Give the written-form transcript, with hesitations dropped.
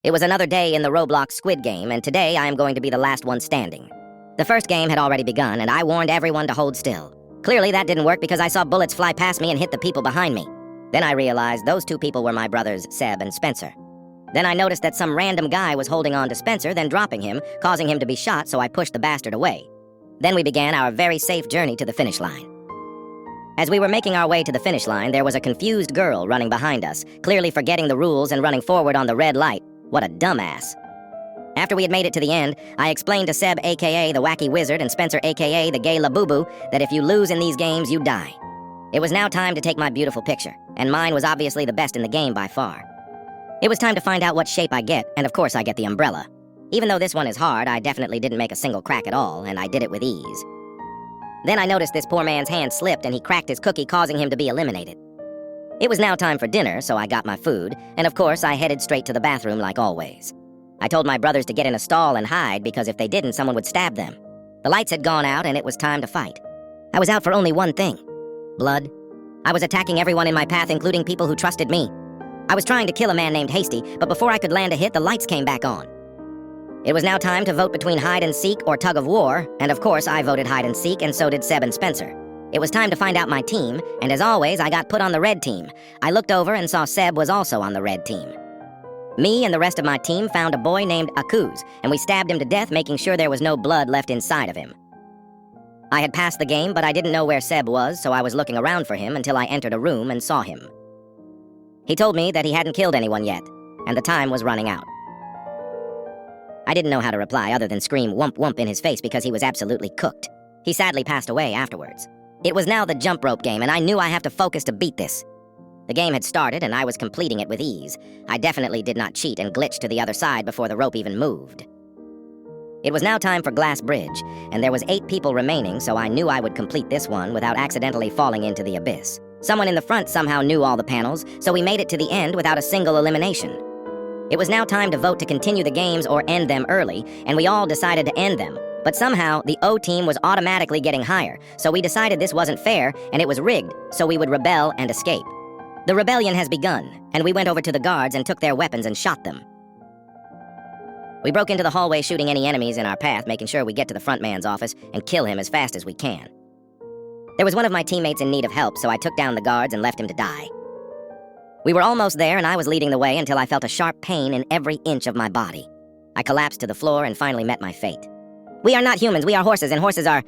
It was another day in the Roblox squid game, and today I am going to be the last one standing. The first game had already begun, and I warned everyone to hold still. Clearly that didn't work because I saw bullets fly past me and hit the people behind me. Then I realized those two people were my brothers, Seb and Spencer. Then I noticed that some random guy was holding on to Spencer, then dropping him, causing him to be shot, so I pushed the bastard away. Then we began our very safe journey to the finish line. As we were making our way to the finish line, there was a confused girl running behind us, clearly forgetting the rules and running forward on the red light. What a dumbass. After we had made it to the end, I explained to Seb, aka the Wacky Wizard, and Spencer, aka the Gay Labubu, that if you lose in these games, you die. It was now time to take my beautiful picture, and mine was obviously the best in the game by far. It was time to find out what shape I get, and of course I get the umbrella. Even though this one is hard, I definitely didn't make a single crack at all, and I did it with ease. Then I noticed this poor man's hand slipped and he cracked his cookie, causing him to be eliminated. It was now time for dinner, so I got my food, and of course I headed straight to the bathroom like always. I told my brothers to get in a stall and hide because if they didn't, someone would stab them. The lights had gone out and it was time to fight. I was out for only one thing: blood. I was attacking everyone in my path, including people who trusted me. I was trying to kill a man named Hasty, but before I could land a hit, the lights came back on. It was now time to vote between hide and seek or tug of war, and of course I voted hide and seek, and so did Seb and Spencer. It was time to find out my team, and as always, I got put on the red team. I looked over and saw Seb was also on the red team. Me and the rest of my team found a boy named Akuz, and we stabbed him to death, making sure there was no blood left inside of him. I had passed the game, but I didn't know where Seb was, so I was looking around for him until I entered a room and saw him. He told me that he hadn't killed anyone yet, and the time was running out. I didn't know how to reply other than scream wump wump in his face because he was absolutely cooked. He sadly passed away afterwards. It was now the jump rope game, and I knew I have to focus to beat this. The game had started, and I was completing it with ease. I definitely did not cheat and glitch to the other side before the rope even moved. It was now time for Glass Bridge, and there was 8 people remaining, so I knew I would complete this one without accidentally falling into the abyss. Someone in the front somehow knew all the panels, so we made it to the end without a single elimination. It was now time to vote to continue the games or end them early, and we all decided to end them. But somehow, the O team was automatically getting higher, so we decided this wasn't fair, and it was rigged, so we would rebel and escape. The rebellion has begun, and we went over to the guards and took their weapons and shot them. We broke into the hallway shooting any enemies in our path, making sure we get to the front man's office and kill him as fast as we can. There was one of my teammates in need of help, so I took down the guards and left him to die. We were almost there, and I was leading the way until I felt a sharp pain in every inch of my body. I collapsed to the floor and finally met my fate. We are not humans, we are horses, and horses are...